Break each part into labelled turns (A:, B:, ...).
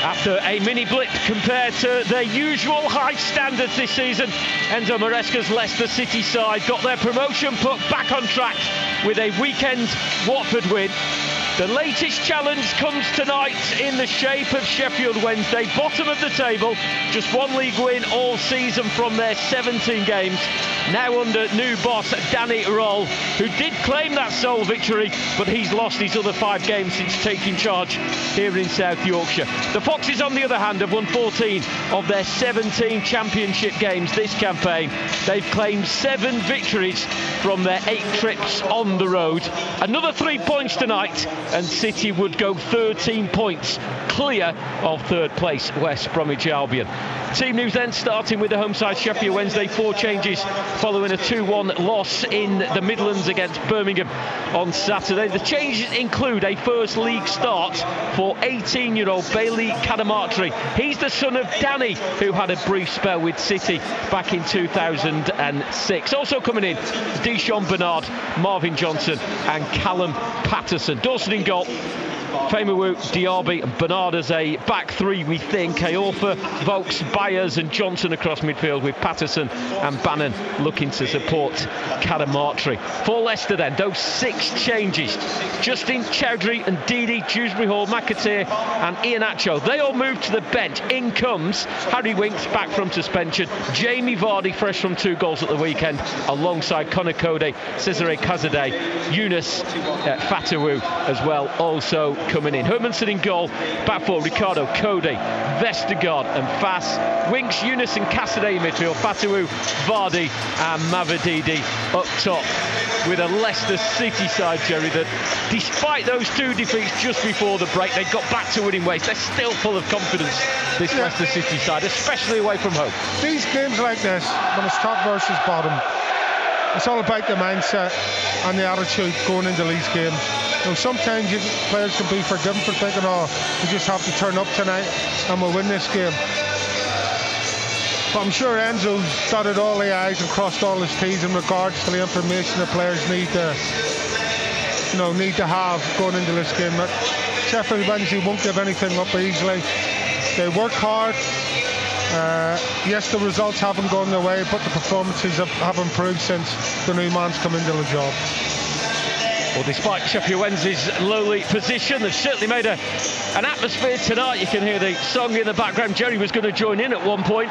A: After a mini blip compared to their usual high standards this season, Enzo Maresca's Leicester City side got their promotion put back on track with a weekend Watford win. The latest challenge comes tonight in the shape of Sheffield Wednesday, bottom of the table, just one league win all season from their 17 games. Now under new boss Danny Roll, who did claim that sole victory, but he's lost his other 5 games since taking charge here in South Yorkshire. The Foxes, on the other hand, have won 14 of their 17 championship games this campaign. They've claimed 7 victories from their 8 trips on the road. Another 3 points tonight, and City would go 13 points clear of third place West Bromwich Albion. Team news then, starting with the home side Sheffield Wednesday. 4 changes following a 2-1 loss in the Midlands against Birmingham on Saturday. The changes include a first league start for 18-year-old Bailey Cadamartri. He's the son of Danny, who had a brief spell with City back in 2006. Also coming in, Deshaun Bernard, Marvin Johnson and Callum Patterson. Dawson in goal, Famewu, Diaby and Bernard as a back 3, we think. Aorfa, Vokes, Byers and Johnson across midfield, with Patterson and Bannon looking to support Cadamartri. For Leicester then, those 6 changes: Justin Chowdhury and Didi, Dewsbury Hall, McAteer and Iheanacho. They all moved to the bench. In comes Harry Winks, back from suspension. Jamie Vardy, fresh from 2 goals at the weekend, alongside Conor Cody, Cesare Cazadei, Yunus Fatawu as well, also coming in. Hermanson in goal, back 4, Ricardo, Cody, Vestergaard and Fass. Winks, Yunus and Cazadei in midfield, Fatawu, Vardy and Mavididi up top, with a Leicester City side, Jerry, that despite those 2 defeats just before the break, they got back to winning ways. They're still full of confidence, this Leicester City side, especially away from home.
B: These games like this, when it's top versus bottom, it's all about the mindset and the attitude going into these games. You know, sometimes players can be forgiven for thinking, oh, we just have to turn up tonight and we'll win this game. But I'm sure Enzo's dotted all the I's and crossed all his T's in regards to the information the players need to have going into this game. But Sheffield Wednesday won't give anything up easily. They work hard. Yes, the results haven't gone their way, but the performances have improved since the new man's come into the job.
A: Well, despite Sheffield Wednesday's lowly position, they've certainly made an atmosphere tonight. You can hear the song in the background. Jerry was going to join in at one point.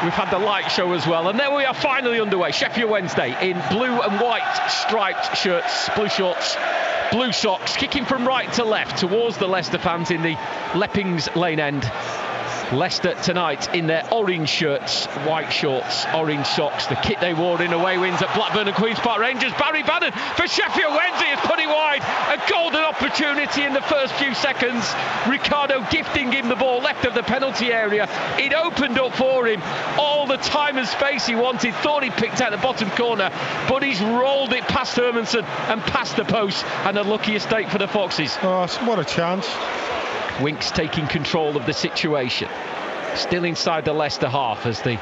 A: We've had the light show as well. And there we are, finally underway. Sheffield Wednesday in blue and white striped shirts, blue shorts, blue socks, kicking from right to left towards the Leicester fans in the Leppings Lane end. Leicester tonight in their orange shirts, white shorts, orange socks, the kit they wore in away wins at Blackburn and Queen's Park Rangers. Barry Bannon for Sheffield Wednesday is putting wide, a golden opportunity in the first few seconds. Ricardo gifting him the ball left of the penalty area. It opened up for him all the time and space he wanted. Thought he picked out the bottom corner, but he's rolled it past Hermanson and past the post, and a lucky escape for the Foxes.
B: Oh, what a chance.
A: Winks taking control of the situation. Still inside the Leicester half as the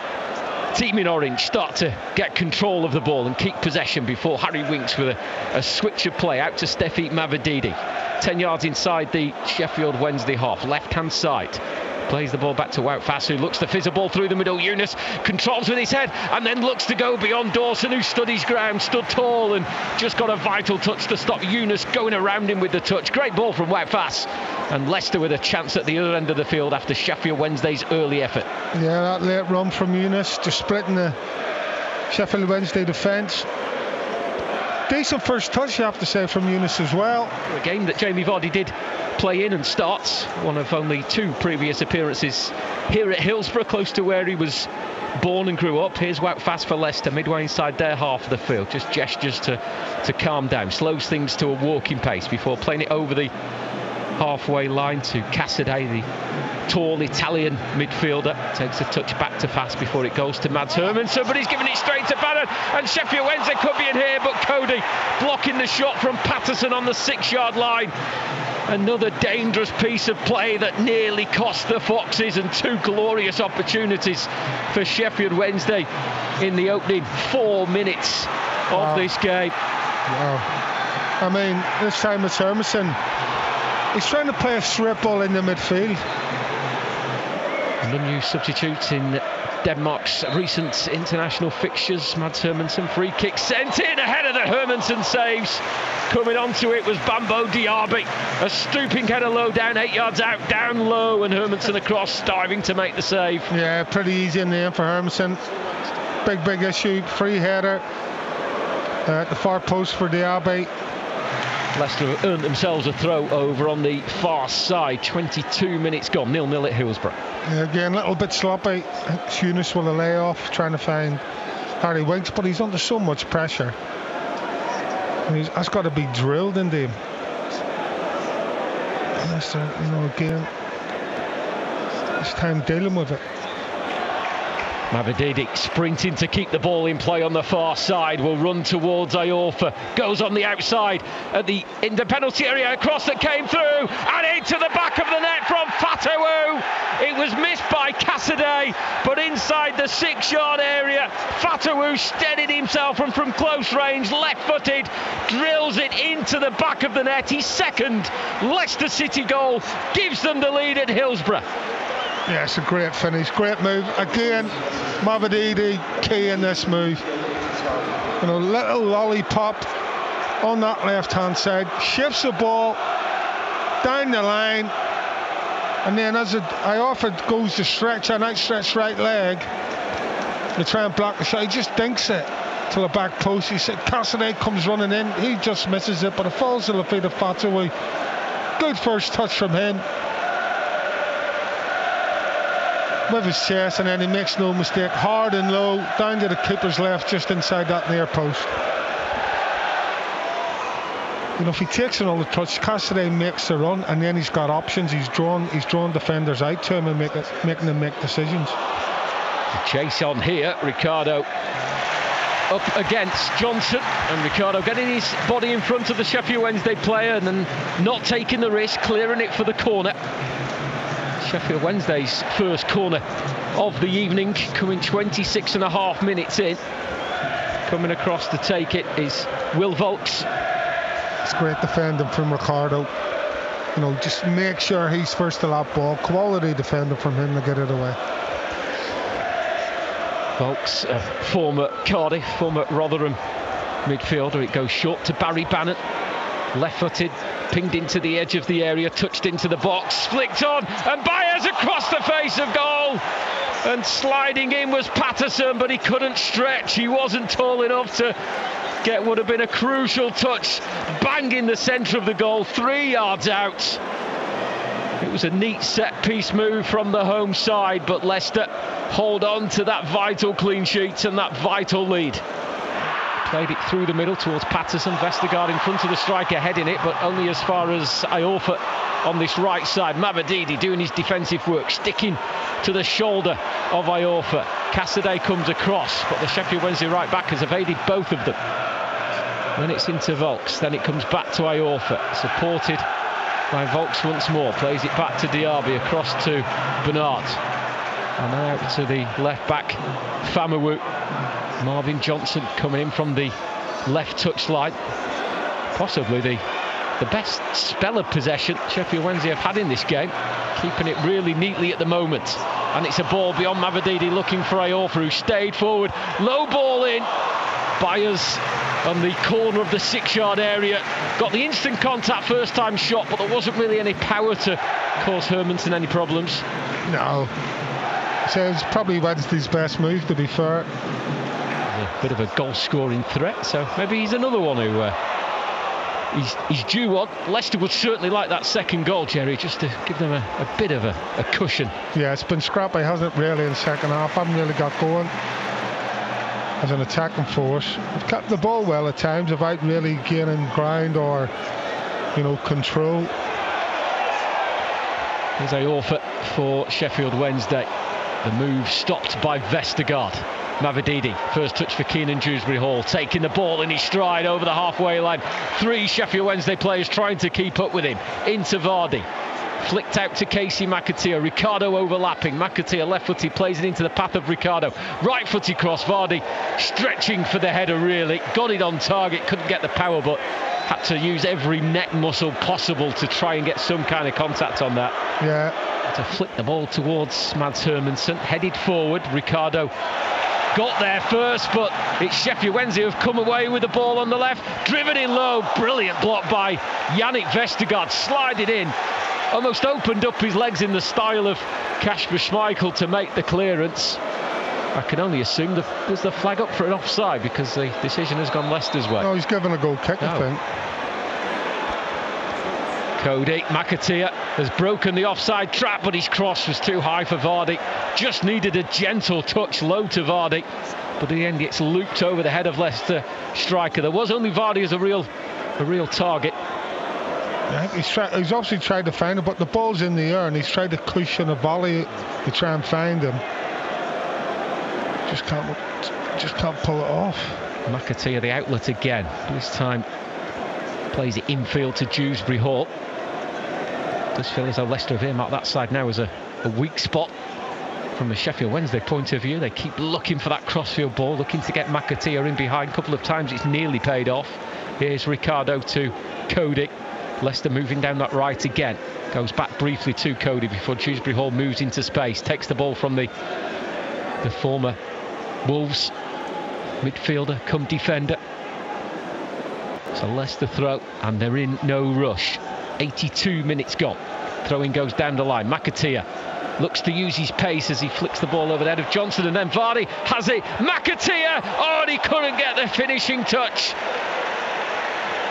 A: team in orange start to get control of the ball and keep possession before Harry Winks with a switch of play out to Steffi Mavididi. 10 yards inside the Sheffield Wednesday half, left-hand side. Plays the ball back to Wout Fass, who looks to fizz a ball through the middle. Yunus controls with his head and then looks to go beyond Dawson, who stood his ground, stood tall and just got a vital touch to stop Yunus going around him with the touch. Great ball from Wout Fass, and Leicester with a chance at the other end of the field after Sheffield Wednesday's early effort.
B: Yeah, that late run from Yunus, just splitting the Sheffield Wednesday defence. Decent first touch, you have to say, from Yunus as well.
A: A game that Jamie Vardy did play in and start, one of only 2 previous appearances here at Hillsborough, close to where he was born and grew up. Here's Wout Fass for Leicester, midway inside their half of the field, just gestures to calm down, slows things to a walking pace before playing it over the halfway line to Cazadei, the tall Italian midfielder. Takes a touch back to Fass before it goes to Mads Hermanson, but he's giving it straight to Bannon, and Sheffield Wednesday could be in here, but Cody blocking the shot from Patterson on the 6-yard line. Another dangerous piece of play that nearly cost the Foxes, and 2 glorious opportunities for Sheffield Wednesday in the opening 4 minutes of this game.
B: Wow. I mean, this time it's Hermanson. He's trying to play a strip ball in the midfield.
A: And the new substitutes in Denmark's recent international fixtures. Mads Hermansen, free kick sent in ahead of the Hermansen saves. Coming onto it was Bambo Diaby. A stooping header low down, 8 yards out, down low, and Hermansen across, diving to make the save.
B: Yeah, pretty easy in the end for Hermansen. Big issue, free header at the far post for Diaby.
A: Leicester have earned themselves a throw over on the far side. 22 minutes gone, 0-0 at Hillsborough.
B: Yeah, again, a little bit sloppy. Tunis will lay off, trying to find Harry Winks, but he's under so much pressure. And that's got to be drilled into him. Leicester, again, this time dealing with it.
A: Mavididi sprinting to keep the ball in play on the far side, will run towards Iorfa, goes on the outside in the penalty area, a cross that came through and into the back of the net from Fatawu. It was missed by Cassidy, but inside the 6-yard area, Fatawu steadied himself and from close range, left-footed, drills it into the back of the net. His second Leicester City goal gives them the lead at Hillsborough.
B: Yeah, it's a great finish, great move. Again, Mavididi key in this move. Little lollipop on that left-hand side, shifts the ball down the line, and then as Iorfa goes to stretch an outstretched right leg to try and block the shot, he just dinks it to the back post. He said Cassidy comes running in, he just misses it, but it falls to the feet of Fatawu. Good first touch from him with his chest, and then he makes no mistake, hard and low, down to the keeper's left, just inside that near post. If he takes another touch, Cassidy makes the run, and then he's got options. He's drawn defenders out to him and making them make decisions.
A: The chase on here, Ricardo up against Johnson, and Ricardo getting his body in front of the Sheffield Wednesday player and then not taking the risk, clearing it for the corner. Sheffield Wednesday's first corner of the evening, coming 26.5 minutes in. Coming across to take it is Will Volks.
B: It's great defending from Ricardo. Just make sure he's first to that ball. Quality defending from him to get it away.
A: Volks, former Cardiff, former Rotherham midfielder. It goes short to Barry Bannon. Left-footed, pinged into the edge of the area, touched into the box, flicked on, and Byers across the face of goal. And sliding in was Patterson, but he couldn't stretch. He wasn't tall enough to get would have been a crucial touch. Bang in the centre of the goal, 3 yards out. It was a neat set-piece move from the home side, but Leicester hold on to that vital clean sheet and that vital lead. Played it through the middle towards Patterson. Vestergaard in front of the striker, heading it, but only as far as Iorfa on this right side. Mavididi doing his defensive work, sticking to the shoulder of Iorfa. Cassidy comes across, but the Sheffield Wednesday right back has evaded both of them. Then it's into Volks, then it comes back to Iorfa, supported by Volks once more. Plays it back to Diaby, across to Bernard, and then out to the left back, Famawu. Marvin Johnson coming in from the left touchline. Possibly the best spell of possession Sheffield Wednesday have had in this game, keeping it really neatly at the moment. And it's a ball beyond Mavididi, looking for Iorfa, who stayed forward. Low ball in. Byers on the corner of the 6-yard area. Got the instant contact first time shot, but there wasn't really any power to cause Hermansen any problems. No.
B: So it's probably Wednesday's best move, to be fair.
A: A bit of a goal-scoring threat, so maybe he's another one who he's due on. Leicester would certainly like that second goal, Jerry, just to give them a bit of a cushion.
B: Yeah, it's been scrappy, hasn't it, really, in the second half. Haven't really got going as an attacking force. They've kept the ball well at times without really gaining ground or, control.
A: Here's Iorfa for Sheffield Wednesday. The move stopped by Vestergaard. Mavididi, first touch for Keenan Dewsbury Hall, taking the ball in his stride over the halfway line. 3 Sheffield Wednesday players trying to keep up with him. Into Vardy, flicked out to Casey McAteer. Ricardo overlapping. McAteer left-footed, plays it into the path of Ricardo. Right-footed cross. Vardy stretching for the header, really. Got it on target, couldn't get the power, but had to use every neck muscle possible to try and get some kind of contact on that.
B: Yeah.
A: To flick the ball towards Mads Hermansen, headed forward. Ricardo got there first, but it's Sheffield Wednesday who've come away with the ball on the left, driven in low, brilliant block by Yannick Vestergaard, slided in, almost opened up his legs in the style of Kasper Schmeichel to make the clearance. I can only assume there's the flag up for an offside because the decision has gone Leicester's way.
B: Oh, he's given a goal kick, I think.
A: Cody McAteer has broken the offside trap, but his cross was too high for Vardy. Just needed a gentle touch low to Vardy, but in the end it's looped over the head of Leicester striker. There was only Vardy as a real target.
B: Yeah, he's obviously tried to find it, but the ball's in the air and he's tried to cushion a volley to try and find him. Just can't pull it off.
A: McAteer the outlet again. This time plays it infield to Dewsbury Hall. Does feel as though Leicester have earmarked that side now as a weak spot from a Sheffield Wednesday point of view. They keep looking for that crossfield ball, looking to get McAteer in behind. A couple of times it's nearly paid off. Here's Ricardo to Cody. Leicester moving down that right again. Goes back briefly to Cody before Dewsbury Hall moves into space. Takes the ball from the former Wolves midfielder come defender. So Leicester throw, and they're in no rush. 82 minutes gone. Throwing goes down the line. McAteer looks to use his pace as he flicks the ball over the head of Johnson, and then Vardy has it. McAteer! Oh, and he couldn't get the finishing touch.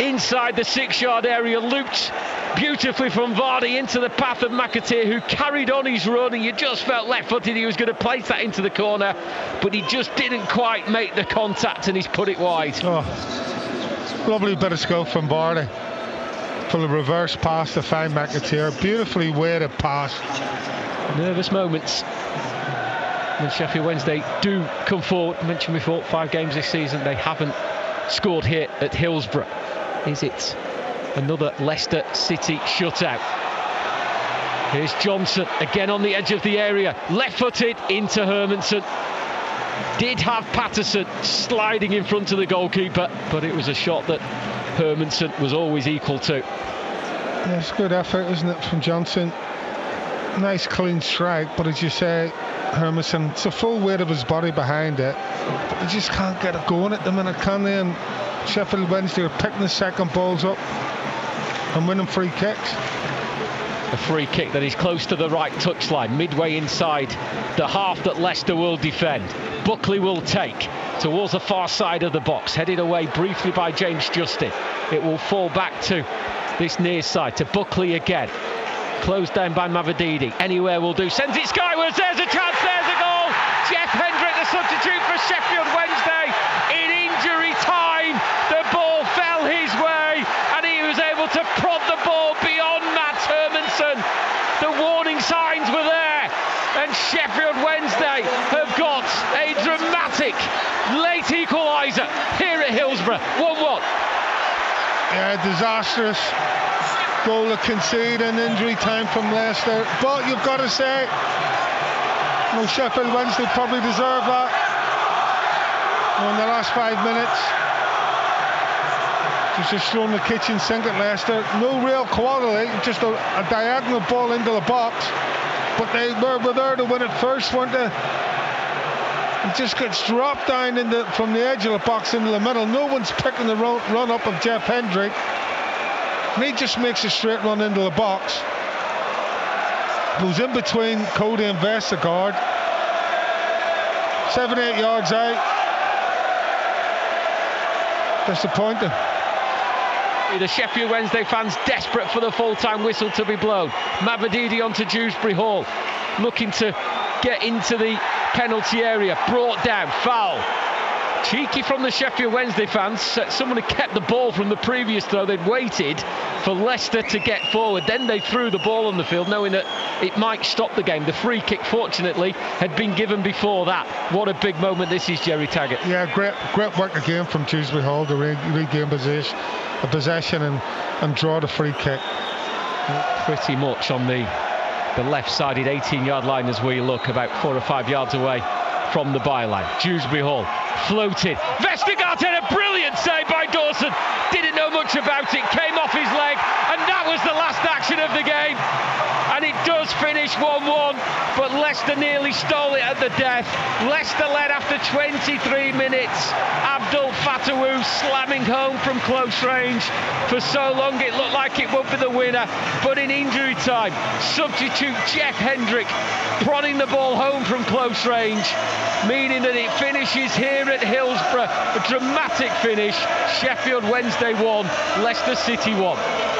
A: Inside the 6-yard area, looped beautifully from Vardy into the path of McAteer, who carried on his run, and you just felt left-footed he was going to place that into the corner, but he just didn't quite make the contact, and he's put it wide.
B: Oh, lovely bit of skill from Vardy. For the reverse pass to find McAteer. Beautifully weighted pass.
A: Nervous moments when Sheffield Wednesday do come forward. I mentioned before, 5 games this season, they haven't scored here at Hillsborough. Is it another Leicester City shutout? Here's Johnson again on the edge of the area, left-footed into Hermansen. Did have Patterson sliding in front of the goalkeeper, but it was a shot that Hermansen was always equal to.
B: Yeah, it's a good effort, isn't it, from Johnson? Nice clean strike, but as you say, Hermansen, it's the full weight of his body behind it, but they just can't get it going at the minute, can they? And Sheffield Wednesday are picking the second balls up and winning free kicks.
A: A free kick that is close to the right touchline, midway inside the half that Leicester will defend. Buckley will take towards the far side of the box, headed away briefly by James Justin. It will fall back to this near side, to Buckley again. Closed down by Mavididi. Anywhere will do. Sends it skywards. There's a chance. There's a goal. Jeff Hendrick, the substitute for Sheffield Wednesday. In injury time, the ball fell his way, and he was able to prod the ball beyond Mats Hermansen. The warning signs were there, and Sheffield Wednesday have got a dramatic late equaliser here at Hillsborough. 1-1.
B: Yeah, disastrous goal to concede in injury time from Leicester, but you've got to say, Sheffield Wednesday probably deserve that. In the last 5 minutes, just throwing the kitchen sink at Leicester. No real quality, just a diagonal ball into the box, but they were there to win it first, weren't they? It just gets dropped down from the edge of the box into the middle. No one's picking the run up of Jeff Hendrick. And he just makes a straight run into the box. Goes in between Cody and Vestergaard. 7-8 yards out. Disappointing.
A: The Sheffield Wednesday fans desperate for the full-time whistle to be blown. Mavididi onto Dewsbury Hall, looking to get into the penalty area. Brought down, foul. Cheeky from the Sheffield Wednesday fans. Someone had kept the ball from the previous throw. They'd waited for Leicester to get forward. Then they threw the ball on the field, knowing that it might stop the game. The free kick, fortunately, had been given before that. What a big moment this is, Jerry Taggart.
B: Yeah, great work again from Dewsbury Hall to regain possession and draw the free kick.
A: Pretty much on the left-sided 18-yard line as we look, about 4 or 5 yards away from the byline. Dewsbury Hall floated. Vestergaard had a brilliant save by Dawson. Didn't know much about it, came off his leg, and that was the last action of the game. And it does finish 1-1, but Leicester nearly stole it at the death. Leicester led after 23 minutes. Abdul Fatawu slamming home from close range. For so long it looked like it would be the winner, but in injury time, substitute Jeff Hendrick prodding the ball home from close range, meaning that it finishes here at Hillsborough. A dramatic finish. Sheffield Wednesday 1, Leicester City 1.